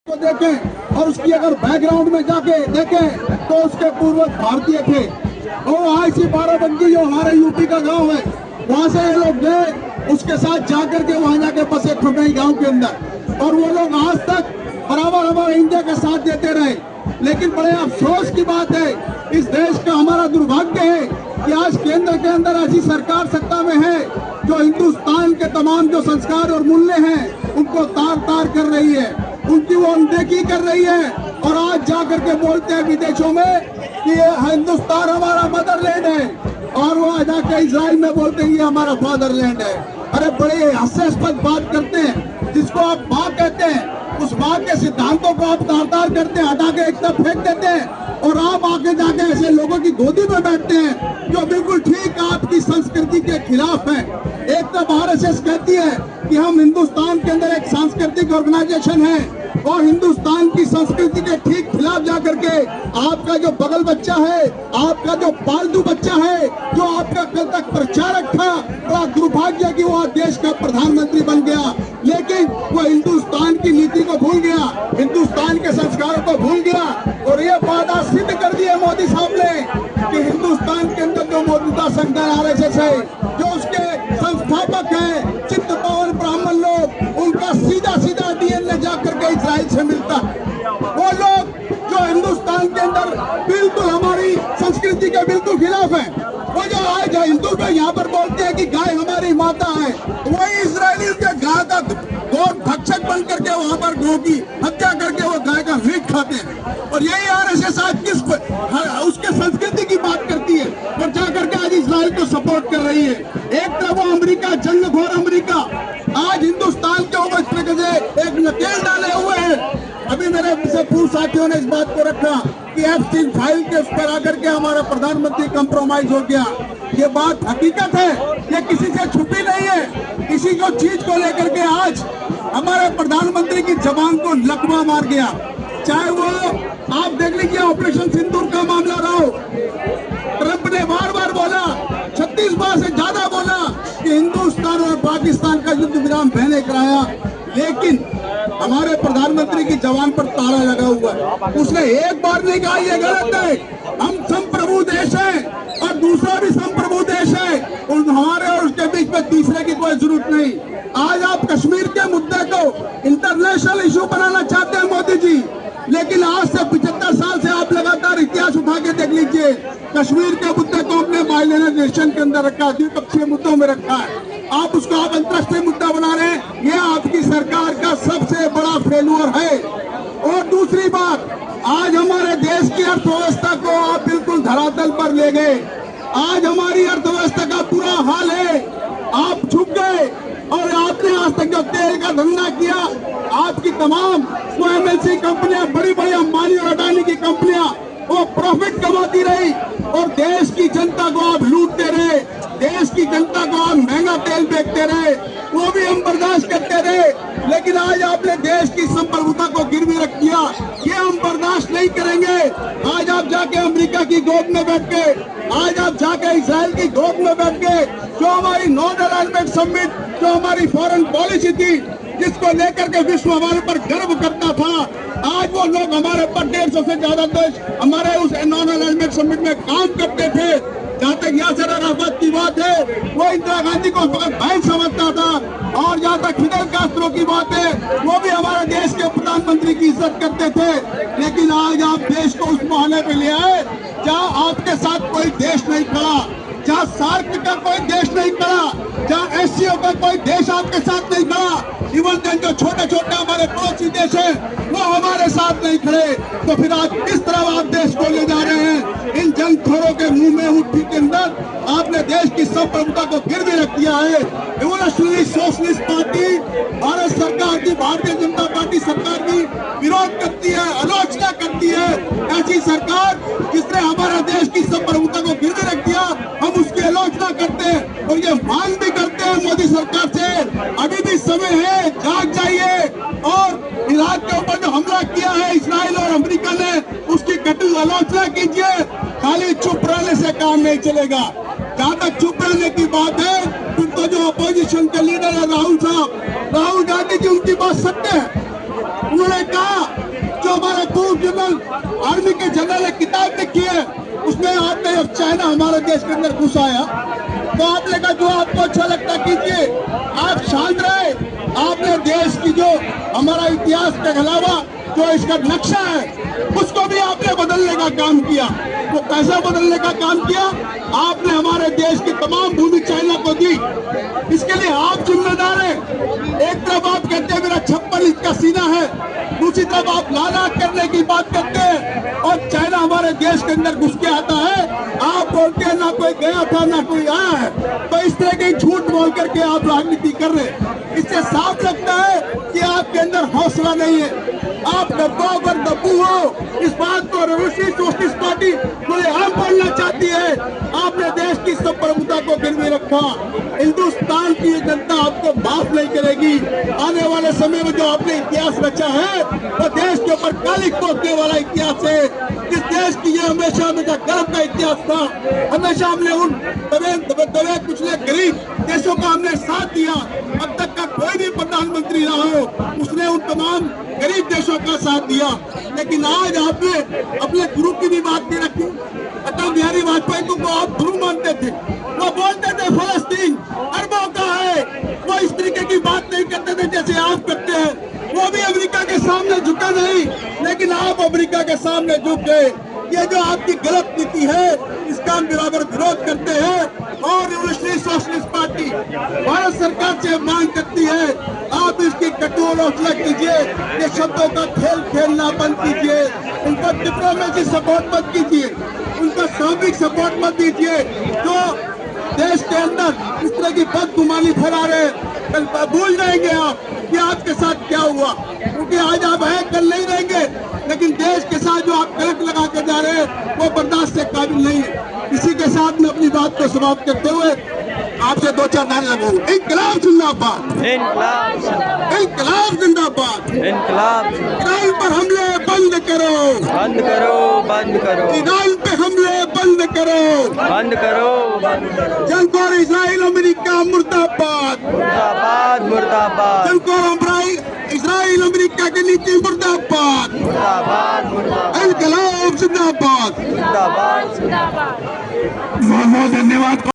को देखें और उसकी अगर बैकग्राउंड में जाके देखें तो उसके पूर्वज भारतीय थे। वो आज से बाराबंकी जो हमारे यूपी का गांव है, वहां से ये लोग गए, उसके साथ जाकर के वहां जाके बसे खमई गांव के अंदर, और वो लोग आज तक बराबर हमारे इंडिया का साथ देते रहे। लेकिन बड़े अफसोस की बात है, इस देश का हमारा दुर्भाग्य है कि आज केंद्र के अंदर ऐसी सरकार सत्ता में है जो हिंदुस्तान के तमाम जो संस्कार और मूल्य हैं उनको तार तार कर रही है, उनकी वो अनदेखी कर रही है। और आज जाकर के बोलते हैं विदेशों में कि ये हिंदुस्तान हमारा मदरलैंड है, और वो जाके इजराइल में बोलते हैं ये हमारा फादरलैंड है। अरे बड़े हास्यास्पद बात करते हैं, जिसको आप माँ कहते हैं उस माँ के सिद्धांतों को आप तार तार करते हैं, हटा के एक तरफ फेंक देते हैं, और आप आके जाके ऐसे लोगों की गोदी में बैठते हैं जो बिल्कुल ठीक आपकी संस्कृति के खिलाफ है। एक तरफ आरएसएस कहती है कि हम हिंदुस्तान के अंदर एक सांस्कृतिक ऑर्गेनाइजेशन है, और हिंदुस्तान की संस्कृति के ठीक खिलाफ जाकर के आपका जो बगल बच्चा है, आपका जो पालतू बच्चा है, जो आपका कल तक प्रचारक था, बड़ा दुर्भाग्य कि वो देश का प्रधानमंत्री बन गया, लेकिन वो हिंदुस्तान की नीति को भूल गया, हिंदुस्तान के संस्कारों को भूल गया। और ये वादा सिद्ध कर दिया मोदी साहब ने कि हिंदुस्तान के अंदर जो मौजूदा संगठन आरएसएस है, जो उसके संस्थापक है चित्त पावन ब्राह्मण लोग, उनका सीधा सीधा डीएनए जाकर के इजराइल से मिलता है। वो लोग जो हिंदुस्तान के अंदर बिल्कुल हमारी संस्कृति के बिल्कुल खिलाफ है, वो जो आज हिंदू लोग यहाँ पर बोलते हैं कि गाय हमारी माता है, वही इजरायली के गाय का गौ भक्षक बन करके वहाँ पर गौ की हत्या करके वो गाय का मीट खाते हैं। और यही आरएसएस आज किस उसके संस्कृति की बात करती है और जाकर के आज इजराइल को सपोर्ट कर रही है। एक तरफ वो अमेरिका, जंगघोर अमेरिका आज हिंदुस्तान के ऊपर एक नकेल डाले हुए हैं। अभी मेरे से पूर्व साथियों ने इस बात को रखा कि एप्स्टीन फाइल के उस पर आकर के हमारा प्रधानमंत्री कंप्रोमाइज हो गया। ये बात हकीकत है, ये किसी से छुपी नहीं है। किसी को चीज को लेकर के आज हमारे प्रधानमंत्री की जबान को लकवा मार गया। चाहे वो आप देख लीजिए ऑपरेशन सिंदूर का मामला रहा हो, ट्रंप ने बार बार बोला, 36 बार से ज्यादा बोला कि हिंदुस्तान और पाकिस्तान का युद्ध विराम मैंने कराया, लेकिन हमारे प्रधानमंत्री की जबान पर ताला लगा हुआ है। उसने एक बार नहीं कहा ये गलत है, हम संप्रभु देश है और दूसरा भी संप्रभु देश है, और हमारे और उसके बीच में तीसरे की कोई जरूरत नहीं। आज आप कश्मीर के मुद्दे को इंटरनेशनल इशू बनाना चाहते हैं मोदी जी, लेकिन आज से 75 साल से आप लगातार इतिहास उठा के देख लीजिए, कश्मीर के मुद्दे को अपने बाइलेटरल के अंदर रखा है, द्विपक्षीय मुद्दों में रखा है। आप उसको आप अंतर्राष्ट्रीय मुद्दा बना रहे हैं, ये आपकी सरकार का सबसे बड़ा फेल्यूर है। और दूसरी बात, आज हमारे देश की अर्थव्यवस्था को आप बिल्कुल धरातल पर ले गए। आज हमारी अर्थव्यवस्था का बुरा हाल है, आप झुक गए और आपने आज तक जो तेल का धंधा किया, आपकी तमाम एमएनसी कंपनियां, बड़ी बड़ी अंबानी और अडानी की कंपनियां, वो प्रॉफिट कमाती रही और देश की जनता को आप लूटते रहे, देश की जनता को आप महंगा तेल बेचते रहे, वो भी हम बर्दाश्त करते रहे। लेकिन आज आपने देश की संप्रभुता को गिरवी रख दिया, ये हम बर्दाश्त नहीं करेंगे। आज आप जाके अमेरिका की गोद में बैठ के, आज आप जाके इजराइल की गोद में बैठ के, जो हमारी नॉन अलाइनमेंट समिट, जो हमारी फॉरेन पॉलिसी थी, जिसको लेकर के विश्व हमारे पर गर्व करता था, आज वो लोग हमारे पर 150 से ज्यादा देश हमारे उस नॉन अलाइनमेंट समिट में काम करते थे। जहाँ तक यासर अराफत की बात है, वो इंदिरा गांधी को बहन समझता था, और जहाँ तक फिडेल कास्ट्रो की बात है, वो भी हमारे देश के प्रधानमंत्री की इज्जत करते थे। लेकिन आज आप देश को उस मोहल्ले पे ले आए जहाँ आपके साथ कोई देश नहीं खड़ा, जहाँ सार्क का कोई देश नहीं खड़ा, जहाँ एससीओ का कोई देश आपके साथ नहीं खड़ा, इवन जो छोटे छोटे हमारे पड़ोसी देश है वो हमारे साथ नहीं खड़े, तो फिर आज किस तरह आप देश को ले जा रहे हैं? इन जंगखोरों के मुंह में मुट्ठी के अंदर आपने देश की संप्रभुता को गिरवी रख दिया है। रिवोल्यूशनरी सोशलिस्ट पार्टी, भारत सरकार की, भारतीय जनता पार्टी सरकार की विरोध करती है, आलोचना करती है। ऐसी सरकार जिसने हमारा देश की संप्रभुता को गिरवी रख दिया, हम उसकी आलोचना करते हैं और ये मांग भी करते हैं मोदी सरकार से, अभी भी समय है, जाग जाइए और इराक के ऊपर जो हमला किया है इसराइल और अमेरिका ने, उसकी कटु आलोचना कीजिए। खाली चुप रहने से काम नहीं चलेगा। जहाँ तक चुप रहने की बात है, फिर तो जो अपोजिशन के लीडर है राहुल साहब, राहुल गांधी जी, उनकी बात सत्य है। उन्होंने कहा जनरल, आर्मी के जनरल एक किताब लिखी है, उसमें आपने जब चाइना हमारे देश के अंदर घुस आया तो आपने कहा जो आपको अच्छा लगता कीजिए, आप शांत रहे। आपने देश की जो हमारा इतिहास के अलावा जो इसका नक्शा है उसको भी आपने बदलने का काम किया। वो कैसे बदलने का काम किया? आपने हमारे देश की तमाम भूमि चाइना को दी। इसके लिए आप जिम्मेदार हैं। एक तरफ आप कहते हैं मेरा 56 इंच का सीना है, दूसरी तरफ आप लालाक करने की बात करते हैं और चाइना हमारे देश के अंदर घुस के आता है। आप बोलते हैं ना कोई गया था ना कोई आया है, तो इस तरह के झूठ बोल करके आप राजनीति कर रहे हैं। इससे साफ लगता है कि आपके अंदर हौसला नहीं है। आप डब्बा पर दब्बू हो, इस बात को रेवोल्यूशनरी सोशलिस्ट पार्टी पूरे आम बोलना चाहती है। आपने देश की संप्रभुता को गिरवी रखा। हिंदुस्तान की जनता आपको माफ नहीं करेगी। आने वाले समय में जो आपने इतिहास रचा है वो देश के ऊपर कालिक पोतने वाला इतिहास है। इस देश की ये हमेशा गर्व का इतिहास था। हमेशा हमने उन दबे कुचले गरीब देशों का हमने साथ दिया। अब तक का कोई भी प्रधानमंत्री रहा हो उसने उन तमाम गरीब देशों का साथ दिया। लेकिन आज आपने अपने गुरु की भी बात नहीं रखी। अटल बिहारी वाजपेयी को आप गुरु मानते थे, वो बोलते थे फलस्तीन अरबों का है, वो इस तरीके की बात नहीं करते थे जैसे आप करते हैं। वो भी अमेरिका के सामने झुका नहीं, लेकिन आप अमेरिका के सामने झुक गए। ये जो आपकी गलत नीति है इसका हम बराबर विरोध करते हैं और रेवोल्यूशनरी सोशलिस्ट पार्टी भारत सरकार से मांग करती है आप इसकी कठोर आलोचना कीजिए। ये शब्दों का खेल खेलना बंद कीजिए, उनको डिप्लोमेसी सपोर्ट मत कीजिए, उनको सामरिक सपोर्ट मत दीजिए। जो देश के अंदर इस तरह की बदगुमानी फैला रहे, कल भूल जाएंगे आप कि आपके साथ क्या हुआ, क्योंकि आज आप हैं कल नहीं रहेंगे। लेकिन देश के साथ जो आप कलंक लगा कर जा रहे हैं वो बर्दाश्त से काबिल नहीं है। इसी के साथ मैं अपनी बात को समाप्त करते हुए आपसे दो चार नारे लगाऊं। इनकलाब जिंदाबाद, इनकलाब जिंदाबाद, ईरान पर हमले बंद करो, बंद करो, बंद करो, ईरान पे हमले बंद करो, बंद करो, बंद करो। जलकोर इजराइल अमेरिका मुर्दाबाद, मुर्दाबाद, मुर्दाबाद, जलकोर इजराइल अमेरिका की नीति मुर्दाबाद, मुर्दाबाद, मुर्दाबाद, इनकलाब जिंदाबाद। जिंदाबाद, जिंदाबाद। बहुत बहुत धन्यवाद।